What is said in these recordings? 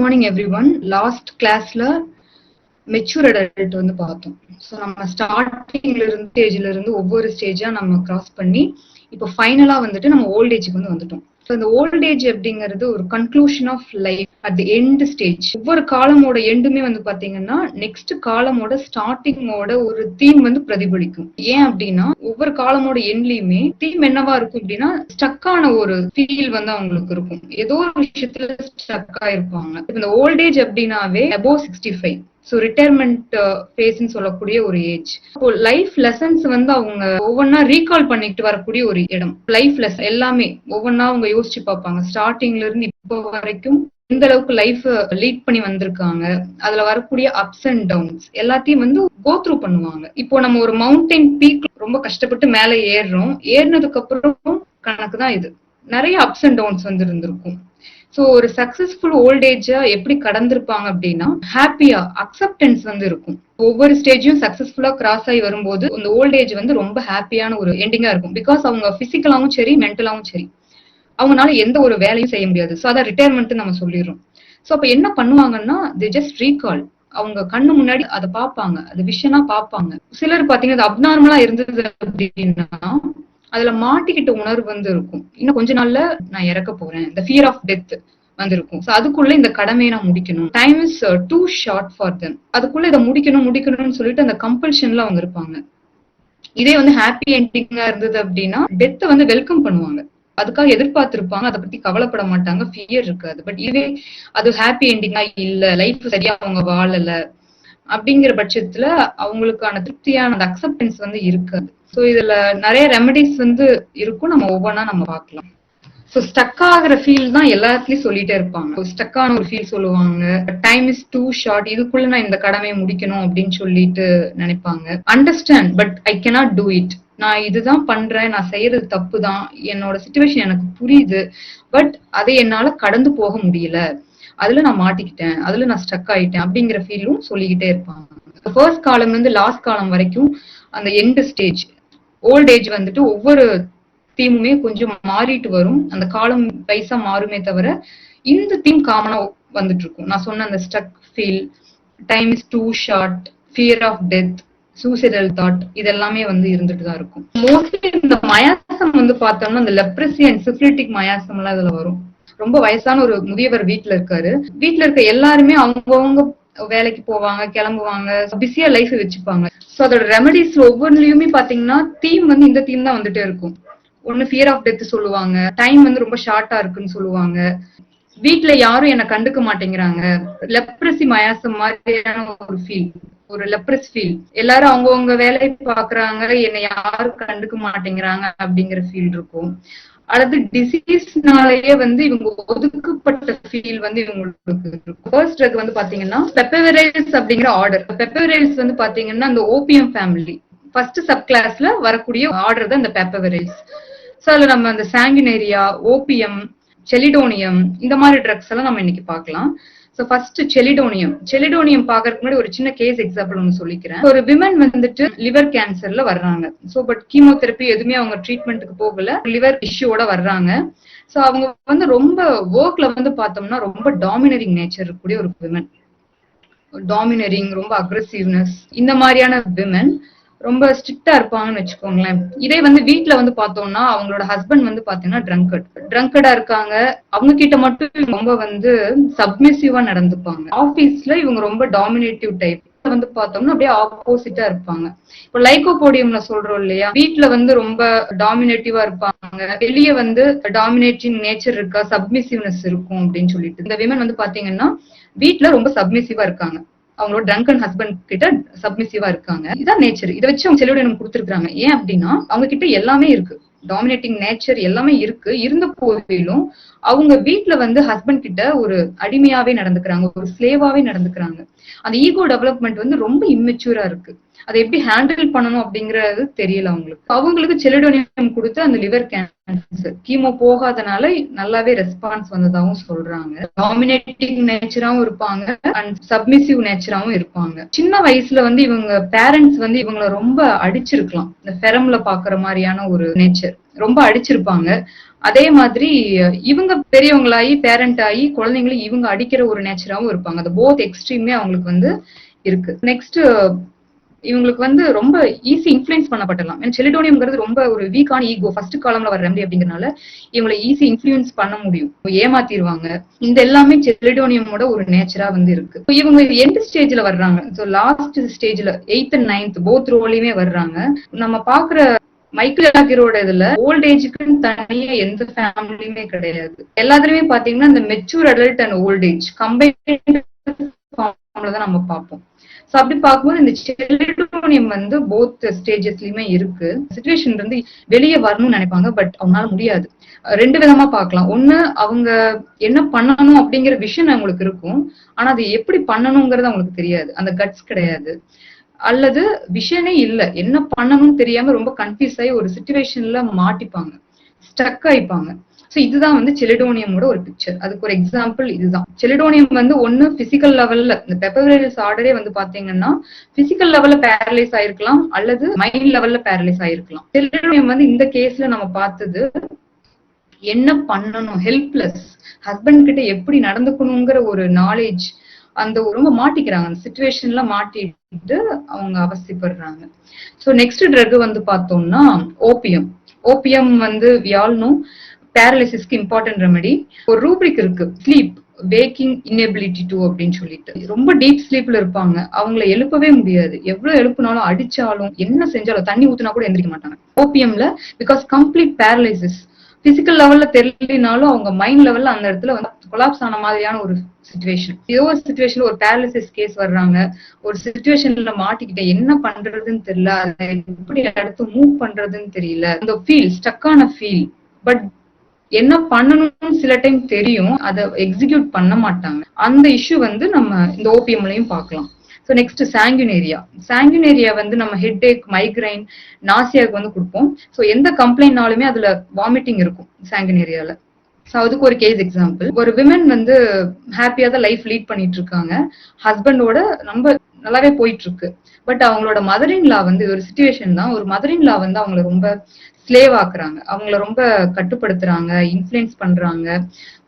Morning every one. Last கிளாஸ்ல mature adult வந்து பார்த்தோம். ஸோ நம்ம ஸ்டார்டிங்ல இருந்து ஸ்டேஜ்ல இருந்து ஒவ்வொரு ஸ்டேஜா நம்ம கிராஸ் பண்ணி இப்போ ஃபைனலா வந்துட்டு நம்ம ஓல்ட் ஏஜுக்கு வந்து வந்துட்டோம். ஸோ இந்த ஓல்ட் ஏஜ் அப்படிங்கிறது ஒரு conclusion of life at the end stage. ஒவ்வொரு காலமோட எண்டுமே வந்து பாத்தீங்கன்னா நெக்ஸ்ட் காலமோட ஸ்டார்டிங்கோட ஒரு தீம் வந்து பிரதிபலிக்கும். ஏன் அப்படின்னா ஒவ்வொரு காலமோட எண்ட்லயுமே தீம் என்னவா இருக்கும் அப்படின்னா ஸ்டக்கான ஒரு ஃபீல் வந்து அவங்களுக்கு இருக்கும். ஏதோ ஒரு விஷயத்துல ஸ்டக் ஆயிருப்பாங்க. இந்த ஓல்ட் ஏஜ் அப்படின்னாவே அபோவ் 65. ஸோ ரிட்டையர்மெண்ட் ஃபேஸ்ன்னு சொல்லக்கூடிய ஒரு ஏஜ். இப்போ லைஃப் லெசன்ஸ் வந்து அவங்க ஒவ்வொன்னா ரீகால் பண்ணிட்டு வரக்கூடிய ஒரு இடம். லைஃப் லெசன் எல்லாமே ஒவ்வொன்னா அவங்க யோசிச்சு பார்ப்பாங்க. ஸ்டார்டிங்ல இருந்து இப்போ வரைக்கும் எந்த அளவுக்கு லைஃப் லீட் பண்ணி வந்திருக்காங்க, அதுல வரக்கூடிய அப்ஸ் அண்ட் டவுன்ஸ் எல்லாத்தையும் வந்து கோ த்ரூ பண்ணுவாங்க. இப்போ நம்ம ஒரு மவுண்டைன் பீக் ரொம்ப கஷ்டப்பட்டு மேல ஏறுறோம். ஏறினதுக்கு அப்புறம் கணக்கு தான் இது. நிறைய அப்ஸ் அண்ட் டவுன்ஸ் வந்து இருந்திருக்கும். சோ ஒரு சக்சஸ்ஃபுல் ஓல்ட் ஏஜ எப்படி கடந்திருப்பாங்க அப்படின்னா ஹாப்பியா அக்செப்டன்ஸ் வந்து இருக்கும். ஒவ்வொரு ஸ்டேஜும் சக்சஸ்ஃபுல்லா கிராஸ் ஆகி வரும்போது இந்த ஓல்ட் ஏஜ் வந்து ரொம்ப ஹாப்பியான ஒரு எண்டிங்கா இருக்கும். பிகாஸ் அவங்க பிசிக்கலாவும் சரி மென்டலாவும் சரி அவங்களால எந்த ஒரு வேலையும் செய்ய முடியாது. சோ அதான் ரிட்டையர்மெண்ட் நம்ம சொல்லிடுறோம். சோ அப்ப என்ன பண்ணுவாங்கன்னா தி ஜஸ்ட் ரீகால். அவங்க கண்ணு முன்னாடி அதை பார்ப்பாங்க, அது விஷனா பார்ப்பாங்க. சிலர் பாத்தீங்கன்னா அது அப்நார்மலா இருந்தது அப்படின்னா அதுல மாட்டிக்கிட்ட உணர்வு வந்து இருக்கும். இன்னும் கொஞ்ச நாள்ல நான் இறக்க போறேன், இந்த ஃபியர் ஆஃப் டெத் வந்திருக்கும். அதுக்குள்ள இந்த கடமையை நான் முடிக்கணும். Time is too short for them. அதுக்குள்ள இதை முடிக்கணும்னு சொல்லிட்டு அந்த கம்பல்ஷன்ல அவங்க இருப்பாங்க. இதே வந்து ஹாப்பி என்டிங்கா இருந்தது அப்படின்னா டெத்தை வந்து வெல்கம் பண்ணுவாங்க. அதுக்காக எதிர்பார்த்திருப்பாங்க, அதை பத்தி கவலைப்பட மாட்டாங்க, ஃபியர் இருக்காது. பட் இதுவே அது ஹாப்பி என்டிங்கா இல்ல, லைஃப் சரியா அவங்க வாழல அப்படிங்கிற பட்சத்துல அவங்களுக்கான திருப்தியான அந்த அக்செப்டன்ஸ் வந்து இருக்காது. சோ இதுல நிறைய ரெமெடிஸ் வந்து இருக்கும். நம்ம ஒவ்வொன்னா நம்ம பார்க்கலாம். சோ ஸ்டக் ஆகிற ஃபீல் தான் எல்லாத்துலயும் சொல்லிட்டே இருப்பாங்க. ஸ்டக்கான ஒரு ஃபீல் சொல்லுவாங்க. டைம் இஸ் டூ ஷார்ட், இதுக்குள்ள நான் இந்த கடமையை முடிக்கணும் அப்படின்னு சொல்லிட்டு நினைப்பாங்க. Understand but I cannot do it. நான் இதுதான் பண்றேன், நான் செய்யறது தப்பு தான், என்னோட சிச்சுவேஷன் எனக்கு புரியுது, பட் அதை என்னால கடந்து போக முடியல, அதுல நான் மாட்டிக்கிட்டேன், அதுல நான் ஸ்டக் ஆயிட்டேன் அப்படிங்கிற ஃபீலும் சொல்லிக்கிட்டே இருப்பாங்க. ஃபர்ஸ்ட் காலம் இருந்து லாஸ்ட் காலம் வரைக்கும் அந்த எண்ட் ஸ்டேஜ் ஓல்ட் ஏஜ் வந்துட்டு ஒவ்வொரு தீமுமே கொஞ்சம் மாறிட்டு வரும். அந்த காலம் வைஸா மாறுமே தவிர இந்த தீம் காமனா வந்துட்டு இருக்கும். நான் சொன்ன அந்த stuck feel, time is too short, fear of death, suicidal thought, இதெல்லாமே வந்து இருந்துட்டு தான் இருக்கும். மோஸ்ட்லி இந்த மயாசம் வந்து பார்த்தோம்னா இந்த லெப்ரசி அண்ட் சிஃபிலிட்டிக் மயாசம் எல்லாம் இதுல வரும். ரொம்ப வயசான ஒரு முதியவர் வீட்டுல இருக்காரு. வீட்டுல இருக்க எல்லாருமே அவங்கவுங்க வேலைக்கு போவாங்க, கிளம்புவாங்க, பிஸியா லைஃப் வச்சுப்பாங்க. சோ அதோட ரெமடிஸ் ஒவ்வொன்றுலயுமே பாத்தீங்கன்னா தீம் வந்து இந்த தீம் தான் வந்துட்டே இருக்கும். ஒண்ணு ஃபியர் ஆஃப் டெத் சொல்லுவாங்க, டைம் வந்து ரொம்ப ஷார்ட்டா இருக்குன்னு சொல்லுவாங்க, வீட்டுல யாரும் என்ன கண்டுக்க மாட்டேங்கிறாங்க, லெப்ரசி மயாசம் மாதிரியான ஒரு ஃபீல், ஒரு லெப்ரஸ் ஃபீல், எல்லாரும் அவங்கவுங்க வேலையை பாக்குறாங்க, என்னை யாரும் கண்டுக்க மாட்டேங்கிறாங்க அப்படிங்கிற ஃபீல் இருக்கும். அல்லது டிசீஸ்னாலேயே வந்து இவங்க ஒதுக்கப்பட்ட ஃபீல் வந்து இவங்களுக்கு இருக்கும். ஃபர்ஸ்ட் ட்ரக் வந்து பாத்தீங்கன்னா பெப்பவரேல்ஸ் அப்படிங்கிற ஆர்டர். பெப்பவரேல்ஸ் வந்து பாத்தீங்கன்னா அந்த ஓபியம் ஃபேமிலி ஃபர்ஸ்ட் சப் கிளாஸ்ல வரக்கூடிய ஆர்டர் தான் இந்த பெப்பவரேல்ஸ். சோ அதுல நம்ம அந்த சாங்குனேரியா, ஓபியம், செலிடோனியம் இந்த மாதிரி ட்ரக்ஸ் எல்லாம் நம்ம இன்னைக்கு பார்க்கலாம். சோ ஃபர்ஸ்ட் செலிடோனியம் பாக்குறதுக்கு முன்னாடி ஒரு சின்ன கேஸ் எக்ஸாம்பிள் ஒன்னு சொல்லிக்கிறேன். ஒரு விமன் வந்துட்டு லிவர் கேன்சர்ல வர்றாங்க. சோ பட் கீமோதெரப்பி எதுவுமே அவங்க ட்ரீட்மெண்ட்டுக்கு போகல, லிவர் இஷ்யூவோட வர்றாங்க. சோ அவங்க வந்து ரொம்ப ஒர்க்ல வந்து பார்த்தோம்னா ரொம்ப டாமினரிங் நேச்சர் இருக்கக்கூடிய ஒரு விமன், டாமினரிங், ரொம்ப அக்ரெசிவ்னஸ், இந்த மாதிரியான விமன் ரொம்ப ஸ்ட்ரிக்டா இருப்பாங்கன்னு வச்சுக்கோங்களேன். இதே வந்து வீட்டுல வந்து பார்த்தோம்னா அவங்களோட ஹஸ்பண்ட் வந்து பாத்தீங்கன்னா ட்ரங்கடா இருக்காங்க. அவங்க கிட்ட மட்டும் ரொம்ப வந்து சப்மிசிவா நடந்துப்பாங்க. ஆபீஸ்ல இவங்க ரொம்ப டாமினேட்டிவ் டைப் வந்து பார்த்தோம்னா அப்படியே ஆப்போசிட்டா இருப்பாங்க. இப்போ லைகோபோடியம்ல சொல்றோம் இல்லையா, வீட்டுல வந்து ரொம்ப டாமினேட்டிவா இருப்பாங்க, வெளியே வந்து டாமினேட்டிங் நேச்சர் இருக்கா, சப்மிசிவ்னஸ் இருக்கும் அப்படின்னு சொல்லிட்டு இந்த விமன் வந்து பாத்தீங்கன்னா வீட்டுல ரொம்ப சப்மிசிவா இருக்காங்க, அவங்களோட ட்ரங்கன் ஹஸ்பண்ட் கிட்ட சப்மிசிவா இருக்காங்க. இதான் நேச்சர். இதை வச்சு அவங்க செலிடோனியம் கொடுத்துருக்காங்க. ஏன் அப்படின்னா அவங்க கிட்ட எல்லாமே இருக்கு, டாமினேட்டிங் நேச்சர் எல்லாமே இருக்கு. இருந்த போதிலும் அவங்க வீட்டுல வந்து ஹஸ்பண்ட் கிட்ட ஒரு அடிமையாவே நடந்துக்கிறாங்க, ஒரு ஸ்லேவாவே நடந்துக்கிறாங்க. அந்த ஈகோ டெவலப்மெண்ட் வந்து ரொம்ப இம்மெச்சூரா இருக்கு. அதை எப்படி ஹேண்டில் பண்ணணும் அப்படிங்கறது தெரியல அவங்களுக்கு செலிடோனியம் கொடுத்து அந்த லிவர் கேன்சர் கீமோ போகாதனால நல்லாவே ரெஸ்பான்ஸ் வந்ததாகவும் சொல்றாங்க. டாமினேட்டிங் நேச்சராவும் இருப்பாங்க அண்ட் சப்மிசிவ் நேச்சராவும் இருப்பாங்க. சின்ன வயசுல வந்து இவங்க பேரண்ட்ஸ் வந்து இவங்களை ரொம்ப அடிச்சிருக்கலாம். இந்த ஃபெரம்ல பாக்குற மாதிரியான ஒரு நேச்சர் ரொம்ப அடிச்சிருப்பாங்க. அதே மாதிரி இவங்க பெரியவங்களாயி பேரண்ட் ஆகி குழந்தைங்களும் இவங்க அடிக்கிற ஒரு நேச்சராவும் இருப்பாங்க. அது போத் எக்ஸ்ட்ரீமே அவங்களுக்கு வந்து இருக்கு. நெக்ஸ்ட் இவங்களுக்கு வந்து ரொம்ப ஈஸி இன்ஃபுளுன்ஸ் பண்ணப்படலாம். செலிடோனியம்ங்கிறது ரொம்ப ஒரு வீக்கான ஈகோ ஃபர்ஸ்ட் காலம்ல வர ரெமடி அப்படிங்கறனால இவங்களை ஈஸி இன்ஃபுளுன்ஸ் பண்ண முடியும், ஏமாத்திடுவாங்க. இந்த எல்லாமே செலிடோனியமோட ஒரு நேச்சரா வந்து இருக்கு. இவங்க எந்த ஸ்டேஜ்ல வர்றாங்க? லாஸ்ட் ஸ்டேஜ்ல 8th and 9th போத் ரோலையுமே வர்றாங்க. நம்ம பாக்குற மைக்கேல் ஜாக்கரோட இதுல ஓல்ட் ஏஜுக்குன்னு தனியா எந்த ஃபேமிலியுமே கிடையாது. எல்லாத்துலயுமே பாத்தீங்கன்னா இந்த mature adult and old age combined ஃபார்ம்ல தான் நம்ம பார்ப்போம். சோ அப்படி பார்க்கும்போது இந்த செலிடோனியம் வந்து போத் ஸ்டேஜஸ்லயுமே இருக்கு. சிச்சுவேஷன் இருந்து வெளியே வரணும்னு நினைப்பாங்க, பட் அவங்களால முடியாது. ரெண்டு விதமா பார்க்கலாம். ஒண்ணு, அவங்க என்ன பண்ணணும் அப்படிங்கிற விஷன் அவங்களுக்கு இருக்கும், ஆனா அது எப்படி பண்ணணுங்கிறது அவங்களுக்கு தெரியாது, அந்த கட்ஸ் கிடையாது. அல்லது விஷனே இல்ல, என்ன பண்ணணும்னு தெரியாம ரொம்ப கன்ஃபியூஸ் ஆகி ஒரு சிச்சுவேஷன்ல மாட்டிப்பாங்க, ஸ்டக் ஆயிப்பாங்க. சோ இதுதான் வந்து செலிடோனியமோட ஒரு பிக்சர். அதுக்கு ஒரு எக்ஸாம்பிள் இதுதான். செலிடோனியம் வந்து ஒண்ணு பிசிக்கல் லெவல்ல, இந்த பெப்பரேல்ஸ் ஆர்டரே வந்து பாத்தீங்கன்னா பிசிக்கல் லெவல்ல பேரலைஸ் ஆயிருக்கலாம் அல்லது மைண்ட் லெவல்ல பேரலைஸ் ஆயிருக்கலாம். செலிடோனியம் வந்து இந்த கேஸ்ல நம்ம பார்த்தது என்ன பண்ணணும், ஹெல்ப்லெஸ், ஹஸ்பண்ட் கிட்ட எப்படி நடந்துக்கணுங்கிற ஒரு நாலேஜ், அந்த ரொம்ப மாட்டிக்கிறாங்க, அந்த சிச்சுவேஷன்ல மாட்டிட்டு அவங்க அவசியப்படுறாங்க. சோ நெக்ஸ்ட் ட்ரக் வந்து பார்த்தோம்னா ஓபியம். ஓபியம் வந்து we all know பேரலிசிஸ்க்கு இம்பார்ட்டன்ட் ரெமெடி. ஒரு ரூப்ரிக் இருக்கு, ஸ்லீப் வேக்கிங் இன்எபிலிட்டி டு அப்படின்னு சொல்லிட்டு. ரொம்ப டீப் ஸ்லீப்ல இருப்பாங்க, அவங்கள எழுப்பவே முடியாது, எவ்வளவு எழுப்புனாலும் அடிச்சாலும் என்ன செஞ்சாலும் தண்ணி ஊத்துனா கூட எந்திரிக்க மாட்டாங்க ஓபியம்ல. Because complete paralysis. பிசிக்கல் லெவல்ல தெரியலனாலும் அவங்க மைண்ட் லெவல்ல அந்த இடத்துல வந்து கொலாப்ஸ் ஆன மாதிரியான ஒரு சிச்சுவேஷன். ஏதோ ஒரு சிச்சுவேஷன் ஒரு பேரலிசிஸ் கேஸ் வர்றாங்க, ஒரு சிச்சுவேஷன்ல மாட்டிக்கிட்டேன், என்ன பண்றதுன்னு தெரியல, அதை எப்படி அடுத்து மூவ் பண்றதுன்னு தெரியல, அந்த ஃபீல், ஸ்டக்கான ஃபீல். பட் என்ன பண்ணணும்னு சில டைம் தெரியும், அதை எக்ஸிக்யூட் பண்ண மாட்டாங்க. அந்த இஷ்யூ வந்து நம்ம இந்த ஓபிஎம்லயும் பார்க்கலாம். So next சாங்குனேரியா. சாங்குனேரியா வந்து நம்ம ஹெட் ஏக், மைக்ரைன், நாசியாக்கு வந்து கொடுப்போம். ஸோ எந்த கம்ப்ளைண்ட்னாலுமே அதுல வாமிட்டிங் இருக்கும் சாங்குனேரியால. ஸோ அதுக்கு ஒரு கேஸ் எக்ஸாம்பிள். ஒரு விமன் வந்து ஹாப்பியா தான் லைஃப் லீட் பண்ணிட்டு இருக்காங்க, ஹஸ்பண்டோட ரொம்ப நல்லாவே போயிட்டு இருக்கு. பட் அவங்களோட மதர் இன் லா வந்து ஒரு சிச்சுவேஷன் தான், ஒரு மதர் இன் லா வந்து அவங்கள ரொம்ப ஸ்லேவ் ஆக்குறாங்க, அவங்கள ரொம்ப கட்டுப்படுத்துறாங்க, இன்ஃபுளுன்ஸ் பண்றாங்க,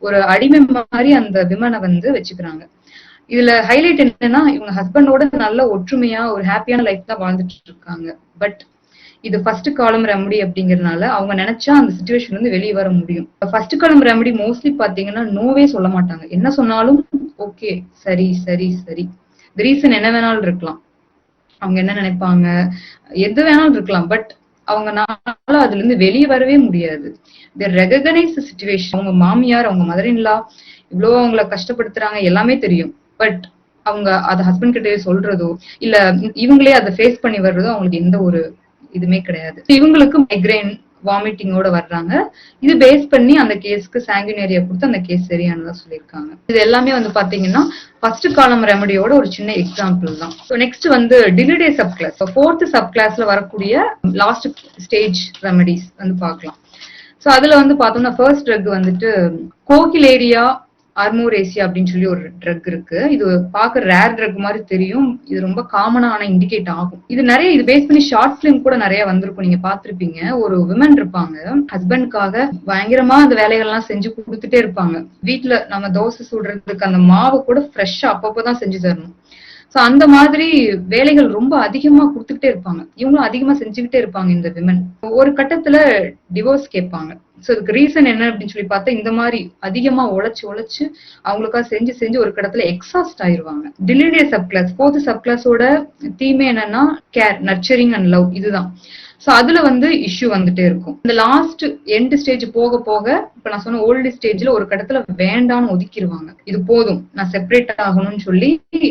ஒரு அடிமை மாதிரி அந்த விமனை வந்து வச்சுக்கிறாங்க. இதுல ஹைலைட் என்னன்னா, இவங்க ஹஸ்பண்டோட நல்ல ஒற்றுமையா ஒரு ஹாப்பியான லைஃப் தான் வாழ்ந்துட்டு இருக்காங்க. பட் இது ஃபர்ஸ்ட் காலம் ரெமடி அப்படிங்கறதுனால அவங்க நினைச்சா அந்த சிச்சுவேஷன் வந்து வெளியே வர முடியும். ஃபர்ஸ்ட் காலம் ரெமடி மோஸ்ட்லி பாத்தீங்கன்னா நோவே சொல்ல மாட்டாங்க, என்ன சொன்னாலும் ஓகே, சரி சரி சரி. ரீசன் என்ன வேணாலும் இருக்கலாம், அவங்க என்ன நினைப்பாங்க எது வேணாலும் இருக்கலாம், பட் அவங்கனால அதுல இருந்து வெளியே வரவே முடியாது. Recognise situation. அவங்க மாமியார், அவங்க மதர் இன் லா இவ்வளவு அவங்கள கஷ்டப்படுத்துறாங்க, எல்லாமே தெரியும். பட் அவங்க அதை ஹஸ்பண்ட் கிட்டே சொல்றதோ இல்ல இவங்களே அதை ஃபேஸ் பண்ணி வர்றதோ அவங்களுக்கு எந்த ஒரு இதுமே கிடையாது. இவங்களுக்கு மைக்ரைன், வாமிட்டிங்கோட வர்றாங்க. இது பேஸ் பண்ணி அந்த கேஸ்க்கு சாங்குனேரியா கொடுத்து அந்த கேஸ் சரியானதா சொல்லியிருக்காங்க. இது எல்லாமே வந்து பாத்தீங்கன்னா ஃபர்ஸ்ட் காலம் ரெமடியோட ஒரு சின்ன எக்ஸாம்பிள் தான். நெக்ஸ்ட் வந்து டிலிடே சப் கிளாஸ், ஃபோர்த் சப் கிளாஸ்ல வரக்கூடிய லாஸ்ட் ஸ்டேஜ் ரெமடிஸ் வந்து பார்க்கலாம். சோ அதுல வந்து பார்த்தோம்னா ஃபர்ஸ்ட் ட்ரக் வந்துட்டு கோகிலேரியா ஆர்மோரேசியா அப்படின்னு சொல்லி ஒரு ட்ரக் இருக்கு. இது பார்க்க ரேர் ட்ரக் மாதிரி தெரியும், இது ரொம்ப காமனா ஆனா இண்டிகேட் ஆகும். இது நிறைய இது பேஸ் பண்ணி ஷார்ட் பிலிம் கூட நிறைய வந்திருக்கும், நீங்க பாத்திருப்பீங்க. ஒரு விமன் இருப்பாங்க, ஹஸ்பண்ட்காக பயங்கரமா அந்த வேலைகள்லாம் செஞ்சு கொடுத்துட்டே இருப்பாங்க. வீட்டுல நம்ம தோசை சுடுறதுக்கு அந்த மாவு கூட ஃப்ரெஷ்ஷா அப்பப்போதான் செஞ்சு தரணும். சோ அந்த மாதிரி வேலைகள் ரொம்ப அதிகமா கொடுத்துக்கிட்டே இருப்பாங்க, இவங்களும் அதிகமா செஞ்சுக்கிட்டே இருப்பாங்க. இந்த விமன் ஒரு கட்டத்துல டிவோர்ஸ் கேட்பாங்க. சோ அதுக்கு ரீசன் என்ன அப்படின்னு சொல்லி பார்த்தா, இந்த மாதிரி அதிகமா உழைச்சு உழைச்சு அவங்களுக்கா செஞ்சு செஞ்சு ஒரு கடத்துல எக்ஸாஸ்ட் ஆயிருவாங்க. டிலிடே சப் கிளாஸ், ஃபோர்த் சப் கிளாஸோட தீமே என்னன்னா கேர், நர்ச்சரிங் அண்ட் லவ், இதுதான். சோ அதுல வந்து இஷ்யூ வந்துட்டே இருக்கும். இந்த லாஸ்ட் எண்ட் ஸ்டேஜ் போக போக இப்ப நான் சொன்ன ஓல்டு ஸ்டேஜ்ல ஒரு கடத்துல வேண்டாம்னு ஒதுக்கிடுவாங்க, இது போதும் நான் செப்பரேட் ஆகணும்னு சொல்லி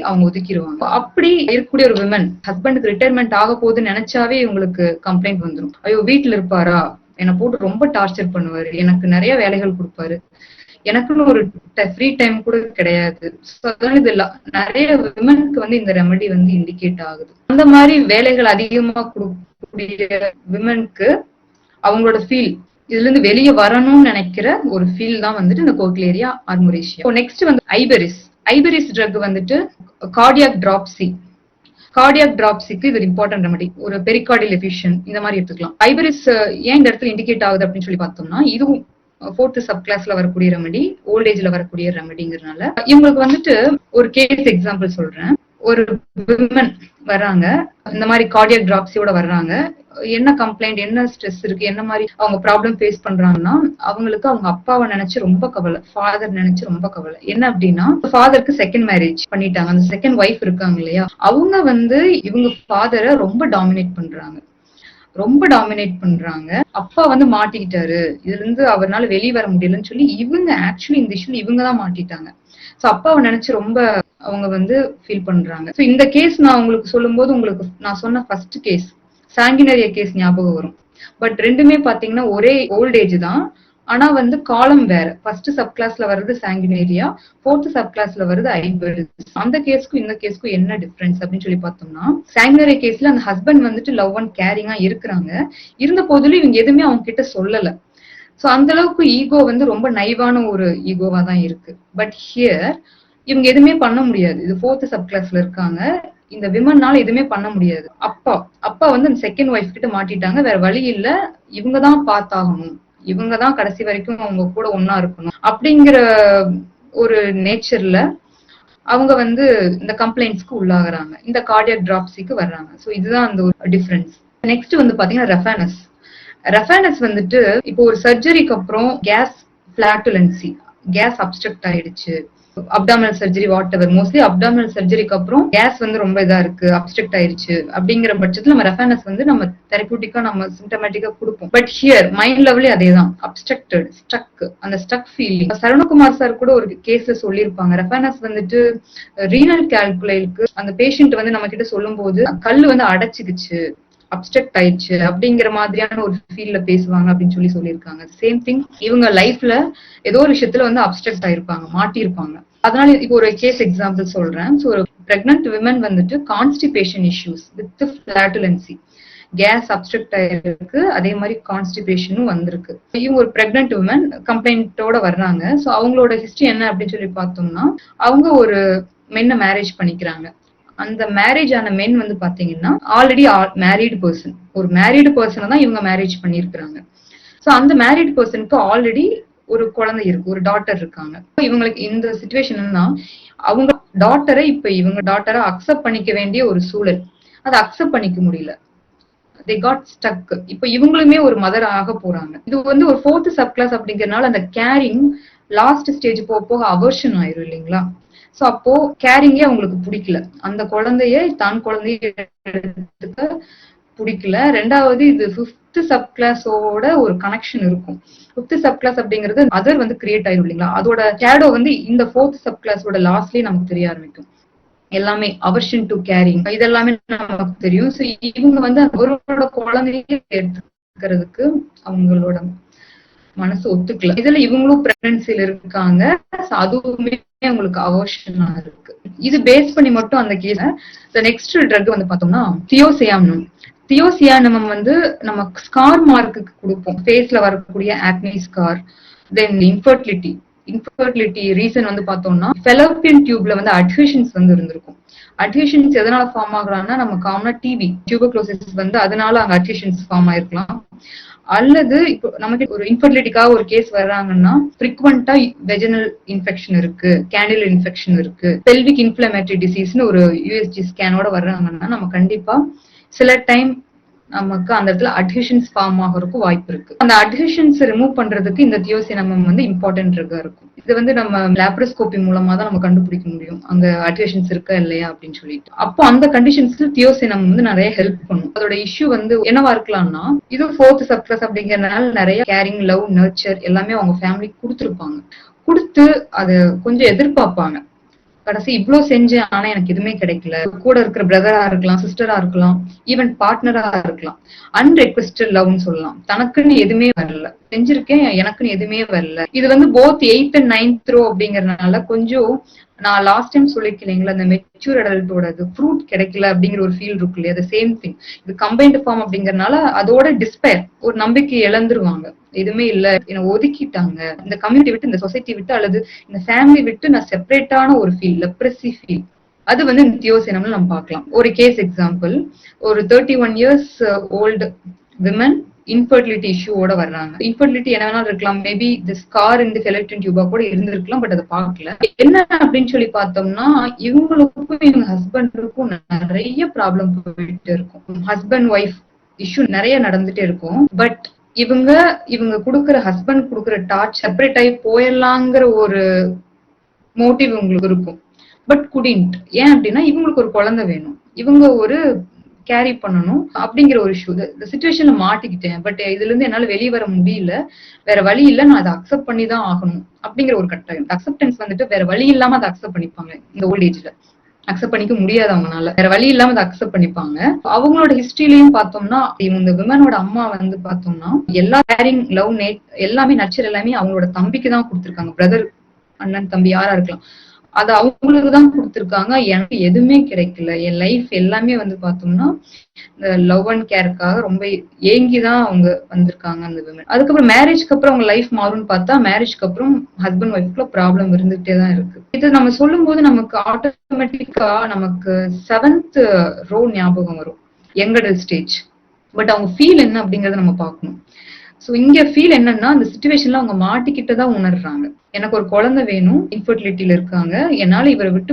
அவங்க ஒதுக்கிடுவாங்க. அப்படி இருக்கக்கூடிய ஒரு விமன் ஹஸ்பண்டுக்கு ரிட்டையர்மெண்ட் ஆக போகுதுன்னு நினைச்சாவே இவங்களுக்கு கம்ப்ளைண்ட் வந்துடும். ஐயோ வீட்டுல இருப்பாரா, என்னை போட்டு ரொம்ப டார்ச்சர் பண்ணுவாரு, எனக்கு நிறைய வேலைகள் கொடுப்பாரு, எனக்குன்னு ஒரு ஃப்ரீ டைம் கூட கிடையாது. இது நிறைய விமனுக்கு வந்து இந்த ரெமெடி வந்து இண்டிகேட் ஆகுது. அந்த மாதிரி வேலைகள் அதிகமா கொடுக்கக்கூடிய விமனுக்கு அவங்களோட ஃபீல், இதுல இருந்து வெளியே வரணும்னு நினைக்கிற ஒரு ஃபீல் தான் வந்துட்டு இந்த கோகிலேரியா ஆர்மோரேசியா. நெக்ஸ்ட் வந்து ஐபெரிஸ். ஐபெரிஸ் ட்ரக் வந்துட்டு கார்டியாக் டிராப்சி. கார்டியாக் டிராப்சிக்கு இது இம்பார்ட்டன்ட் ரெமெடி. ஒரு பெரிகார்டியல் எஃபிஷியன் இந்த மாதிரி எடுத்துக்கலாம். ஐபெரிஸ் ஏன் இந்த இடத்துல இண்டிகேட் ஆகுது அப்படின்னு சொல்லி பார்த்தோம்னா, இதுவும் 4th சப் கிளாஸ்ல வரக்கூடிய ரெமெடி, ஓல்ட் ஏஜ்ல வரக்கூடிய ரெமெடிங்கிறதுனால இவங்களுக்கு வந்துட்டு ஒரு கேஸ் எக்ஸாம்பிள் சொல்றேன். ஒரு விமன் வர்றாங்க, இந்த மாதிரி கார்டியக் டிராப்ஸியோட வர்றாங்க. என்ன கம்ப்ளைண்ட், என்ன ஸ்ட்ரெஸ் இருக்கு, என்ன மாதிரி அவங்க ப்ராப்ளம் ஃபேஸ் பண்றாங்கன்னா, அவங்களுக்கு அவங்க அப்பாவை நினைச்சு ரொம்ப கவலை, ஃபாதர் நினைச்சு ரொம்ப கவலை. என்ன அப்படின்னா, ஃபாதருக்கு செகண்ட் மேரேஜ் பண்ணிட்டாங்க. அந்த செகண்ட் ஒய்ஃப் இருக்காங்க இல்லையா, அவங்க வந்து இவங்க ஃபாதரை ரொம்ப டாமினேட் பண்றாங்க, ரொம்ப டாமினேட் பண்றாங்க. அப்பா வந்து மாட்டிக்கிட்டாரு, இதுல இருந்து அவரால் வெளியே வர முடியலன்னு சொல்லி இவங்க ஆக்சுவலி இந்த இஷ்யூல இவங்க தான் மாட்டிட்டாங்க. சோ அப்பாவை நினைச்சு ரொம்ப அவங்க வந்து ஃபீல் பண்றாங்க. சோ இந்த கேஸ் நான் உங்களுக்கு சொல்லும் போது உங்களுக்கு நான் சொன்ன ஃபர்ஸ்ட் கேஸ் சாங்கினரியா கேஸ் ஞாபகம் வரும். பட் ரெண்டுமே பாத்தீங்கன்னா ஒரே ஓல்ட் ஏஜ் தான், ஆனா வந்து காலம் வேற. ஃபர்ஸ்ட் சப் கிளாஸ்ல வருது சாங்கினேரியா, 4th சப் கிளாஸ்ல வருது ஐபெரிஸ். அந்த கேஸ்க்கும் இந்த கேஸ்க்கும் என்ன டிஃபரன்ஸ் அப்படின்னு சொல்லி பார்த்தோம்னா, சாங்கினேரியா கேஸ்ல அந்த ஹஸ்பண்ட் வந்துட்டு லவ் அண்ட் கேரிங்கா இருக்கிறாங்க, இருந்த போதிலும் இவங்க எதுவுமே அவங்க கிட்ட சொல்லல. சோ அந்த அளவுக்கு ஈகோ வந்து ரொம்ப நைவான ஒரு ஈகோவா தான் இருக்கு. பட் ஹியர் இவங்க எதுவுமே பண்ண முடியாது. இது 4th சப் கிளாஸ்ல இருக்காங்க, இந்த விமன்னால எதுவுமே பண்ண முடியாது. அப்பா வந்து அந்த செகண்ட் ஒய்ஃப் கிட்ட மாட்டிட்டாங்க, வேற வழி இல்ல, இவங்கதான் பார்த்தாகணும், இவங்கதான் கடைசி வரைக்கும் அவங்க கூட ஒன்னா இருக்கணும் அப்படிங்கிற ஒரு நேச்சர்ல அவங்க வந்து இந்த கம்ப்ளைண்ட்ஸ்க்கு உள்ளாகுறாங்க, இந்த கார்டியக் டிராப்ஸிக்கு வர்றாங்க. சோ இதுதான் அந்த ஒரு டிஃபரன்ஸ். நெக்ஸ்ட் வந்து பாத்தீங்கன்னா ரெஃபானஸ் வந்துட்டு இப்போ ஒரு சர்ஜரிக்கு அப்புறம் கேஸ் பிளாட்டுலன்சி, கேஸ் அப்ஸ்ட்ரக்ட் ஆயிடுச்சு, abdominal surgery whatever, mostly abdominal சர்ஜரிக்கு அப்புறம் கேஸ் வந்து ரொம்ப இதா இருக்கு, அப்ஸ்ட்ரக்ட் ஆயிடுச்சு அப்படிங்கிற பட்சத்துல நம்ம ரெஃபானஸ் வந்து நம்ம தெரபியூட்டிக்கா நம்ம சிம்டமேட்டிக்கா கொடுப்போம். பட் ஹியர் மைண்ட் லெவலே அதேதான், அப்ஸ்ட்ரக்டட், ஸ்டக், அந்த ஸ்டக் ஃபீலிங். சரவணகுமார் சார் கூட ஒரு கேஸ்ல சொல்லியிருப்பாங்க, ரெஃபானஸ் வந்துட்டு ரீனல் கால்குலைக்கு அந்த பேஷண்ட் வந்து நம்ம கிட்ட சொல்லும் போது கல்லு வந்து அடைச்சிக்குச்சு, அப்ஸ்ட்ரக்ட் ஆயிடுச்சு அப்படிங்கிற மாதிரியான ஒரு ஃபீல்ல பேசுவாங்க அப்படின்னு சொல்லியிருக்காங்க. சேம் திங் இவங்க லைஃப்ல ஏதோ ஒரு விஷயத்துல வந்து அப்ஸ்ட்ரக்ட் ஆயிருப்பாங்க, மாட்டிருப்பாங்க. அதனால இப்போ ஒரு கேஸ் எக்ஸாம்பிள் சொல்றேன். ஸோ ஒரு பிரெக்னன்ட் விமன் வந்துட்டு constipation issues with flatulence, gas obstruct ஆயிருக்கு, அதே மாதிரி கான்ஸ்டிபேஷனும் வந்திருக்கு. இவங்க ஒரு பிரெக்னன்ட் விமன் கம்ப்ளைண்டோட வர்றாங்க. ஸோ அவங்களோட ஹிஸ்டரி என்ன அப்படின்னு சொல்லி பார்த்தோம்னா, அவங்க ஒரு மென்ன மேரேஜ் பண்ணிக்கிறாங்க. அந்த மேரேஜ் ஆன மென் வந்து பாத்தீங்கன்னா ஆல்ரெடி மேரீடு பர்சன், ஒரு மேரீடு பர்சனை தான் இவங்க மேரேஜ் பண்ணிருக்காங்க. சோ அந்த மேரீடு பர்சனுக்கு ஆல்ரெடி ஒரு குழந்தை இருக்கு, ஒரு டாட்டர் இருக்காங்க. இவங்களுக்கு இந்த சிச்சுவேஷன் அவங்க டாட்டரை இப்ப இவங்க டாட்டரை அக்செப்ட் பண்ணிக்க வேண்டிய ஒரு சூழல், அதை அக்செப்ட் பண்ணிக்க முடியல, they got stuck. இப்ப இவங்களுமே ஒரு மதர் ஆக போறாங்க. இது வந்து ஒரு 4th சப் கிளாஸ் அப்படிங்கறதுனால அந்த கேரிங் லாஸ்ட் ஸ்டேஜ் போக போக அவர்ஷன் ஆயிரும் இல்லைங்களா. சோ அப்போ கேரிங்கே அவங்களுக்கு பிடிக்கல, அந்த குழந்தைய தான் குழந்தைய எடுத்துக்க பிடிக்கல. ரெண்டாவது இது 5th சப் கிளாஸோட ஒரு கனெக்ஷன் இருக்கும். 5th சப் கிளாஸ் அப்படிங்கிறது அதர் வந்து கிரியேட் ஆயிரும் இல்லைங்களா, அதோட ஷேடோ வந்து இந்த 4th சப் கிளாஸோட லாஸ்ட்லயே நமக்கு தெரிய ஆரம்பிக்கும். எல்லாமே அவர்ஷன் டு கேரிங், இதெல்லாமே நமக்கு தெரியும். சோ இவங்க வந்து அவரோட குழந்தைய எடுத்துக்கிறதுக்கு அவங்களோட மனசு ஒத்துக்கல. இதுல இவங்களும் பிரெக்னன்சில இருக்காங்க, அதுவுமே அவங்களுக்கு அவர்ஷனா இருக்கு. இது பேஸ் பண்ணி மட்டும் அந்த கேஸ். நெக்ஸ்ட் ட்ரக் வந்து பார்த்தோம்னா தியோசியானமம். தியோசியானமம் வந்து நம்ம ஸ்கார் மார்க்கு கொடுப்போம், ஃபேஸ்ல வரக்கூடிய ஆக்னி ஸ்கார், தென் இன்ஃபர்டிலிட்டி ரீசன் வந்து பார்த்தோம்னா ஃபெலோப்பியன் டியூப்ல வந்து அட்ஹெஷன்ஸ் வந்து இருந்திருக்கும். அட்ஹெஷன்ஸ் எதனால ஃபார்ம் ஆகுறாங்கன்னா, நம்ம காமனா டிபி டியூபர்குலோசிஸ் வந்து அதனால அங்க அட்ஹெஷன்ஸ் ஃபார்ம் ஆயிருக்கலாம். அல்லது இப்போ நமக்கு ஒரு இன்ஃபர்டிலிட்டிக்காக ஒரு கேஸ் வர்றாங்கன்னா ஃப்ரீக்வெண்டா வெஜினல் இன்ஃபெக்ஷன் இருக்கு, கேண்டில் இன்ஃபெக்ஷன் இருக்கு, பெல்விக் இன்ஃப்ளமேட்டரி டிசீஸ்னு ஒரு யூஎஸ்ஜி ஸ்கேனோட வர்றாங்கன்னா நம்ம கண்டிப்பா சில டைம் நமக்கு அந்த இடத்துல அட்ஹெஷன்ஸ் ஃபார்ம் ஆகிறதுக்கு வாய்ப்பு இருக்கு. அந்த அட்ஹெஷன்ஸ் ரிமூவ் பண்றதுக்கு இந்த தியோசினமம் வந்து இம்பார்ட்டன்ட் ட்ரக்கா இருக்கும். இது வந்து நம்ம லாப்ரோஸ்கோபி மூலமா தான் நம்ம கண்டுபிடிக்க முடியும் அங்க அட்ஹெஷன்ஸ் இருக்கா இல்லையா அப்படின்னு சொல்லிட்டு. அப்போ அந்த கண்டிஷன்ஸ்ல தியோசினமம் வந்து நிறைய ஹெல்ப் பண்ணும். அதோட இஷ்யூ வந்து என்னவா இருக்கலாம்னா, இது 4th சப் கிளாஸ் அப்படிங்கறதுனால நிறைய கேரிங், லவ், நர்ச்சர் எல்லாமே அவங்க ஃபேமிலிக்கு கொடுத்துருப்பாங்க. கொடுத்து அதை கொஞ்சம் எதிர்பார்ப்பாங்க. கடைசி இவ்வளவு செஞ்சேன் ஆனா எனக்கு எதுவுமே கிடைக்கல, கூட இருக்கிற பிரதரா இருக்கலாம், சிஸ்டரா இருக்கலாம், ஈவன் பார்ட்னரா இருக்கலாம், அன்ரெக்வெஸ்டட் லவ்னு சொல்லலாம். தனக்குன்னு எதுவுமே வரல, செஞ்சிருக்கேன் எனக்குன்னு எதுவுமே வரல. இது வந்து both 8th and 9th row அப்படிங்கறதுனால கொஞ்சம் நான் லாஸ்ட் டைம் சொல்லிருக்கீங்களா, அந்த மெச்சூர் அடல்ட்டோட ஃப்ரூட் கிடைக்கல அப்படிங்கிற ஒரு ஃபீல் இருக்கு இல்லையா, அது சேம் திங். இது கம்பைன்ட் ஃபார்ம் அப்படிங்கறதுனால அதோட டிஸ்பயர், ஒரு நம்பிக்கை இழந்துருவாங்க, எதுவுமே இல்ல, என்ன ஒதுக்கிட்டாங்க, இந்த கம்யூனிட்டி விட்டு, இந்த சொசைட்டி விட்டு, அல்லது இந்த ஃபேமிலி விட்டு நான் செப்பரேட்டான ஒரு ஃபீல், லெப்ரசி ஃபீல், அது வந்து இந்த தியோசினம்ல நம்ம பார்க்கலாம். ஒரு கேஸ் எக்ஸாம்பிள், ஒரு 31 years ஓல்டு விமன் இன்ஃபர்டிலிட்டி இஷ்யூவோட வர்றாங்க. இன்ஃபர்டிலிட்டி என்ன வேணாலும் இருக்கலாம், மேபி தி ஸ்கார் இந்த ஃபெலக்டின் டியூபா கூட இருந்திருக்கலாம், பட் அதை பார்க்கல. என்ன அப்படின்னு சொல்லி பார்த்தோம்னா இவங்களுக்கும் இவங்க ஹஸ்பண்டுக்கும் நிறைய ப்ராப்ளம் போயிட்டு இருக்கும். ஹஸ்பண்ட் ஒய்ஃப் இஷ்யூ நிறைய நடந்துட்டே இருக்கும். பட் இவங்க கொடுக்குற ஹஸ்பண்ட் கொடுக்குற டார்ச் செப்பரேட் ஆகி போயிடலாங்கிற ஒரு மோட்டிவ் இவங்களுக்கு இருக்கும். But couldn't. ஏன் அப்படின்னா இவங்களுக்கு ஒரு குழந்தை வேணும், இவங்க ஒரு கேரி பண்ணணும் அப்படிங்கிற ஒரு இஷ்யூ. இந்த சிச்சுவேஷன்ல மாட்டிக்கிட்டேன், பட் இதுல இருந்து என்னால வெளியே வர முடியல, வேற வழி இல்ல, நான் அதை அக்செப்ட் பண்ணி தான் ஆகணும் அப்படிங்கிற ஒரு கட்டாயம். அக்செப்டன்ஸ் வந்துட்டு வேற வழி இல்லாம அதை அக்செப்ட் பண்ணிப்பாங்க. இந்த ஓல்ட் ஏஜ்ல அக்செப்ட் பண்ணிக்க முடியாது, அவங்களால வேற வழி இல்லாம அதை அக்செப்ட் பண்ணிப்பாங்க. அவங்களோட ஹிஸ்டரியிலயும் பார்த்தோம்னா இந்த விமனோட அம்மா வந்து பார்த்தோம்னா எல்லா கேரிங் லவ் நேட் எல்லாமே நச்சர் எல்லாமே அவங்களோட தம்பிக்கு தான் கொடுத்துருக்காங்க. பிரதர், அண்ணன், தம்பி யாரா இருக்கலாம், அது அவங்களுக்கு தான் கொடுத்துருக்காங்க. எனக்கு எதுவுமே கிடைக்கல. என் லைஃப் எல்லாமே வந்து பார்த்தோம்னா இந்த லவ் அண்ட் கேருக்காக ரொம்ப ஏங்கிதான் அவங்க வந்திருக்காங்க அந்த விமன். அதுக்கப்புறம் மேரேஜ்க்கு அப்புறம் அவங்க லைஃப் மாறும்னு பார்த்தா மேரேஜ்க்கு அப்புறம் ஹஸ்பண்ட் ஒய்ஃப்ல ப்ராப்ளம் இருந்துகிட்டே தான் இருக்கு. இது நம்ம சொல்லும் போது நமக்கு ஆட்டோமேட்டிக்கா நமக்கு 7th ரோ ஞாபகம் வரும், யங் அடல்ட் ஸ்டேஜ். பட் அவங்க ஃபீல் என்ன அப்படிங்கறத நம்ம பார்க்கணும். சோ இங்க ஃபீல் என்னன்னா அந்த சிச்சுவேஷன்ல அவங்க மாட்டிக்கிட்டதான் உணர்றாங்க. எனக்கு ஒரு குழந்தை வேணும், இன்ஃபர்டிலிட்டியில இருக்காங்க, என்னால இவரை விட்டு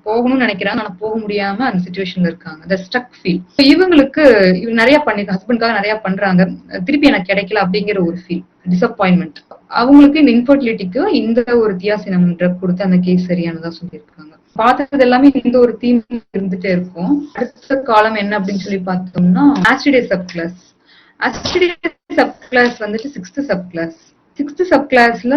போகணும்னு நினைக்கிறாங்க, ஆனா போக முடியாம அந்த சிச்சுவேஷன்ல இருக்காங்க. த ஸ்டக் ஃபீல். இவங்களுக்கு இவங்க நிறைய பண்ணிருக்காங்க, ஹஸ்பண்ட்காக நிறைய பண்றாங்க, திருப்பி எனக்கு கிடைக்கல அப்படிங்கிற ஒரு ஃபீல், டிசப்பாயின்மெண்ட். அவங்களுக்கு இந்த இன்ஃபர்டிலிட்டிக்கு இந்த ஒரு தியாசினம் ட்ரக் கொடுத்து அந்த கேஸ் சரியானதா சொல்லியிருக்காங்க. பார்த்தது எல்லாமே இந்த ஒரு தீம் இருந்துட்டே இருக்கும். அடுத்த காலம் என்ன அப்படின்னு சொல்லி பார்த்தோம்னா ஆஸ்ட்ரிடே சப் கிளாஸ். ஆஸ்ட்ரிடே சப் கிளாஸ் வந்துட்டு 6th sub clause. 6th sub கிளாஸ்ல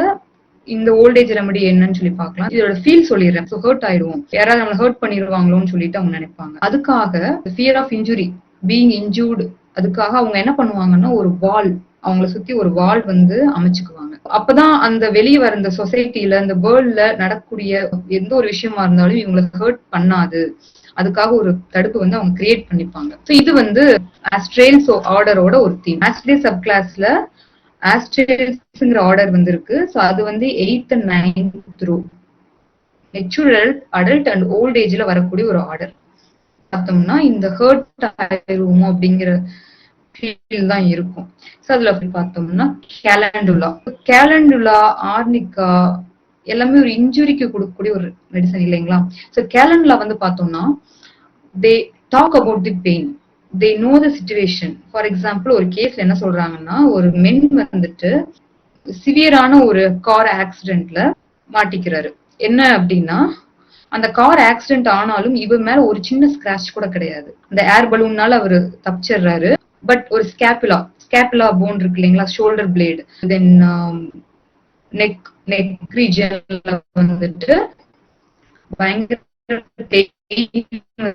இந்த ஓல்டேஜ் ரெமடி என்னன்னு சொல்லி பார்க்கலாம். இதோட ஃபீல் சொல்லிடுறேன். ஸோ ஹர்ட் ஆயிடுவோம், யாராவது நம்மளை ஹர்ட் பண்ணிடுவாங்களோன்னு சொல்லிட்டு அவங்க நினைப்பாங்க. அதுக்காக fear of injury, being injured, அதுக்காக அவங்க என்ன பண்ணுவாங்கன்னா ஒரு வால், அவங்கள சுத்தி ஒரு வால் வந்து அமைச்சுக்குவாங்க. அப்பதான் அந்த வெளியே வர இந்த சொசைட்டில இந்த வேர்ல்ட்ல நடக்கக்கூடிய எந்த ஒரு விஷயமா இருந்தாலும் இவங்களை ஹர்ட் பண்ணாது, அதுக்காக ஒரு தடுப்பு வந்து அவங்க கிரியேட் பண்ணிப்பாங்க. ஸோ இது வந்து ஆஸ்ட்ரேல்ஸ் ஆர்டரோட ஒரு தீம். ஆஸ்ட்ரே சப் கிளாஸ்ல ஆஸ்ட்ரேல்ஸ்ங்கிற ஆர்டர் வந்து இருக்கு. ஸோ அது வந்து 8th and 9th row mature adult and old ஏஜ்ல வரக்கூடிய ஒரு ஆர்டர். பார்த்தோம்னா இந்த ஹர்ட் ஆயிருவோம் அப்படிங்கிற ஃபீல் தான் இருக்கும். ஸோ அதுல பார்த்தோம்னா கேலண்டுலா, ஆர்னிகா எல்லாமே ஒரு இன்ஜுரிக்கு கொடுக்கக்கூடிய ஒரு மெடிசன் இல்லைங்களா. ஸோ கேலண்டுலா வந்து பார்த்தோம்னா they talk about the pain, they know the situation. For example ஒரு கேஸ்ல என்ன சொல்றாங்கன்னா ஒரு மென் வந்துட்டு சிவியரான ஒரு கார் ஆக்சிடென்ட்ல மாட்டிக்கிறாரு. என்ன அப்படின்னா அந்த கார் ஆக்சிடென்ட் ஆனாலும் இவர் மேல ஒரு சின்ன ஸ்கிராச் கூட கிடையாது. அந்த ஏர் பலூன்னால அவரு தப்பிச்சிடுறாரு. பட் ஒரு ஸ்கேப்புலா போன் இருக்கு இல்லைங்களா, ஷோல்டர் பிளேடு, தென் நெக் ரீஜன்ல வந்துட்டு பயங்கர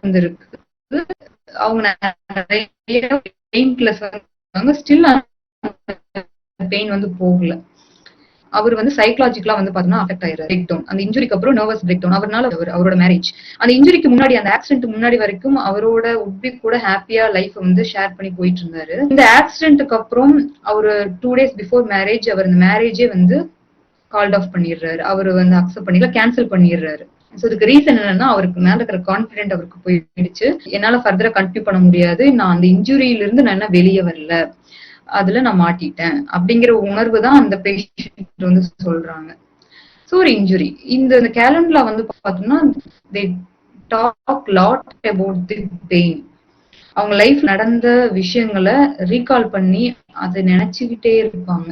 வந்து இருக்கு. அவங்க ஸ்டில் பெயின் வந்து போகல. அவர் வந்து சைக்கலாஜிக்கலா வந்து பாத்தீங்கன்னா அஃபெக்ட் ஆயிடுறாரு. பிரேக் டவுன், அந்த இன்ஜுரிக்கு அப்புறம் நர்வஸ் பிரேக் டவுன். அவரால் அவரோட மேரேஜ், அந்த இன்ஜுரிக்கு முன்னாடி, அந்த ஆக்சிடென்ட் முன்னாடி வரைக்கும் அவரோட உட்பி கூட ஹாப்பியா லைஃப் வந்து ஷேர் பண்ணி போயிட்டு இருந்தாரு. இந்த ஆக்சிடென்ட்டுக்கு அப்புறம் அவரு 2 days பிஃபோர் மேரேஜ் அவர் இந்த மேரேஜே வந்து கால்ட் ஆஃப் பண்ணிடுறாரு. அவரு வந்து அக்செப்ட் பண்ணிக்கல, கேன்சல் பண்ணிடுறாரு. சோ இதுக்கு ரீசன் என்னன்னா அவருக்கு மேல இருக்கிற கான்பிடென்ட் அவருக்கு போயிடுச்சு. என்னால ஃபர்தரா கண்டினியூ பண்ண முடியாது, நான் அந்த இன்ஜுரியில இருந்து நான் என்ன வெளியே வரல, அதுல நான் மாட்டிட்டேன் அப்படிங்கிற உணர்வு தான் அந்த பேஷண்ட் வந்து சொல்றாங்க. சோ ஒரு இன்ஜுரி. இந்த கேலண்டர்ல வந்து பார்த்தோம்னா they talk lot about the pain. அவங்க லைஃப் நடந்த விஷயங்களை ரீகால் பண்ணி அதை நினைச்சுக்கிட்டே இருப்பாங்க.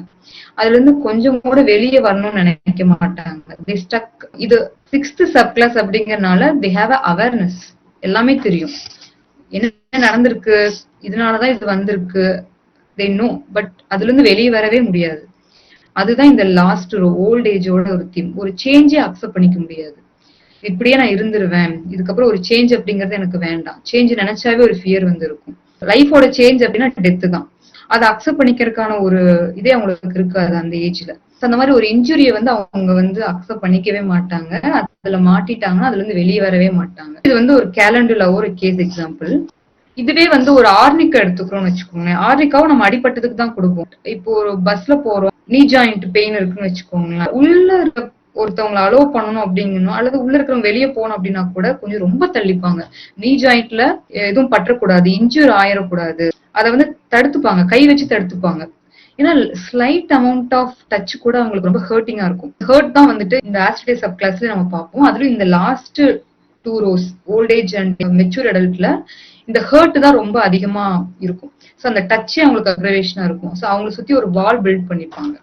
அதுல இருந்து கொஞ்சம் கூட வெளியே வரணும்னு நினைக்க மாட்டாங்க. இது 6th சப் கிளாஸ் அப்படிங்கறதுனால they have a awareness, எல்லாமே தெரியும், என்ன நடந்திருக்கு, இதனாலதான் இது வந்திருக்கு, they know. பட் அதுல இருந்து வெளியே வரவே முடியாது. அதுதான் இந்த லாஸ்ட் ஓல்ட் ஏஜோட ஒரு தீம். ஒரு சேஞ்சே அக்செப்ட் பண்ணிக்க முடியாது. இப்படியே நான் இருந்துருவேன், இதுக்கப்புறம் ஒரு சேஞ்ச் அப்படிங்கறது எனக்கு வேண்டாம். சேஞ்ச் நினைச்சாவே ஒரு ஃபியர் வந்து இருக்கும். லைஃபோட சேஞ்ச் அப்படின்னா டெத்து தான். அதை அக்செப்ட் பண்ணிக்கிறதுக்கான ஒரு இதே அவங்களுக்கு இருக்காது அந்த ஏஜ்ல. அந்த மாதிரி ஒரு இன்ஜுரியை வந்து அவங்க வந்து அக்செப்ட் பண்ணிக்கவே மாட்டாங்க. அதுல மாட்டிட்டாங்கன்னா அதுல இருந்து வெளியே வரவே மாட்டாங்க. இது வந்து ஒரு கேலண்டர்ல ஒரு கேஸ் எக்ஸாம்பிள். இதுவே வந்து ஒரு ஆர்னிக்கா எடுத்துக்கிறோம்னு வச்சுக்கோங்க. ஆர்னிக்காவும் நம்ம அடிப்பட்டதுக்கு தான் கொடுப்போம். இப்போ ஒரு பஸ்ல போறோம், நீ ஜாயிண்ட் பெயின் இருக்குன்னு வச்சுக்கோங்களேன், உள்ள இருக்க ஒருத்தவங்களை அலோவ் பண்ணணும் அப்படிங்கணும், அல்லது உள்ள இருக்கிறவங்க வெளியே போகணும் அப்படின்னா கூட கொஞ்சம் ரொம்ப தள்ளிப்பாங்க. நீ ஜாயிண்ட்ல எதுவும் பற்றக்கூடாது, இன்ஜூர் ஆயிடக்கூடாது அதை வந்து தடுத்துப்பாங்க, கை வச்சு தடுத்துப்பாங்க. ஏன்னா ஸ்லைட் அமௌண்ட் ஆஃப் டச் கூட அவங்களுக்கு ரொம்ப ஹர்ட்டிங்கா இருக்கும். ஹர்ட் தான் வந்துட்டு இந்த ஆஸ்ட்ரே சப் கிளாஸ்ல நம்ம பார்ப்போம். அதுலயும் இந்த last 2 rows old age and mature அடல்ட்ல இந்த ஹர்ட் தான் ரொம்ப அதிகமா இருக்கும். ஸோ அந்த டச்சே அவங்களுக்கு அக்ரவேஷனா இருக்கும். ஸோ அவங்களை சுத்தி ஒரு வால் பில்ட் பண்ணிப்பாங்க.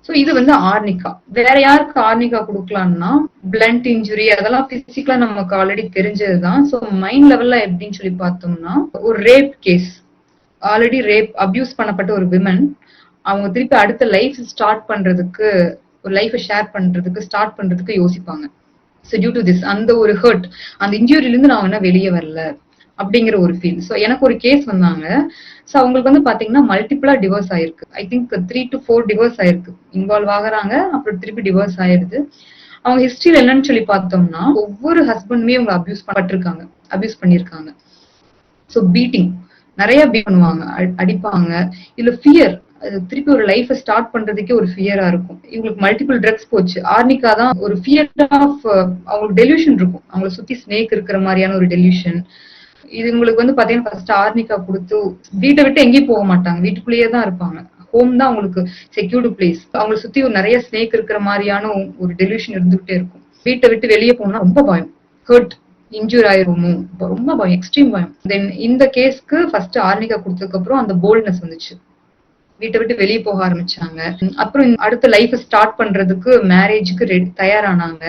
ஸோ இது வந்து ஆர்னிகா. வேற யாருக்கு ஆர்னிகா கொடுக்கலாம்னா பிளண்ட் இன்ஜுரி அதெல்லாம் பிசிக்கலா நமக்கு ஆல்ரெடி தெரிஞ்சதுதான். ஸோ மைண்ட் லெவல்ல எப்படின்னு சொல்லி பார்த்தோம்னா ஒரு rape case, already rape abuse பண்ணப்பட்ட ஒரு விமன் அவங்க திருப்பி அடுத்த லைஃப் ஸ்டார்ட் பண்றதுக்கு, ஒரு லைஃப் ஷேர் பண்றதுக்கு ஸ்டார்ட் பண்றதுக்கு யோசிப்பாங்க. ஸோ டியூ டு திஸ் அந்த ஒரு ஹர்ட், அந்த இன்ஜுரியில இருந்து நான் என்ன வெளியே வரல அப்படிங்கிற ஒரு ஃபீல். ஸோ எனக்கு ஒரு கேஸ் வந்தாங்க. ஸோ அவங்களுக்கு வந்து பாத்தீங்கன்னா மல்டிபிளா டிவோர்ஸ் ஆயிருக்கு. ஐ திங்க் 3 to 4 டிவோர்ஸ் ஆயிருக்கு. இன்வால்வ் ஆகுறாங்க, அப்புறம் திருப்பி டிவோர்ஸ் ஆயிருது. அவங்க ஹிஸ்டரியில என்னன்னு சொல்லி பார்த்தோம்னா ஒவ்வொரு ஹஸ்பண்டுமே அவங்க அபியூஸ் பண்ணிருக்காங்க, அபியூஸ் பண்ணிருக்காங்க. ஸோ பீட்டிங் நிறைய பீட் பண்ணுவாங்க, அடிப்பாங்க. இதுல ஃபியர், திருப்பி ஒரு லைஃப் ஸ்டார்ட் பண்றதுக்கே ஒரு ஃபியரா இருக்கும். இவங்களுக்கு மல்டிபிள் ட்ரக்ஸ் போச்சு. ஆர்னிகா தான் ஒரு ஃபியர் ஆஃப், அவங்களுக்கு டெலியூஷன் இருக்கும், அவங்களை சுத்தி ஸ்னேக் இருக்கிற மாதிரியான ஒரு டெலியூஷன். இது உங்களுக்கு வந்து பாத்தீங்கன்னா ஃபர்ஸ்ட் ஆர்னிகா கொடுத்து வீட்டை விட்டு எங்கேயும் போக மாட்டாங்க, வீட்டுக்குள்ளேயே தான் இருப்பாங்க. ஹோம் தான் அவங்களுக்கு செக்யூர்டு பிளேஸ். அவங்களை சுத்தி ஒரு நிறைய ஸ்னேக் இருக்கிற மாதிரியான ஒரு டெலியூஷன் இருந்துகிட்டே இருக்கும். வீட்டை விட்டு வெளியே போனா ரொம்ப பயம், ஹர்ட் இன்ஜூர் ஆயிருமோ, ரொம்ப பயம், எக்ஸ்ட்ரீம் பயம். தென் இந்த கேஸ்க்கு ஃபர்ஸ்ட் ஆர்னிகா கொடுத்ததுக்கு அப்புறம் அந்த போல்ட்னஸ் வந்துச்சு, வீட்டை விட்டு வெளியே போக ஆரம்பிச்சாங்க. அப்புறம் அடுத்த லைஃப் ஸ்டார்ட் பண்றதுக்கு மேரேஜுக்கு தயாரானாங்க.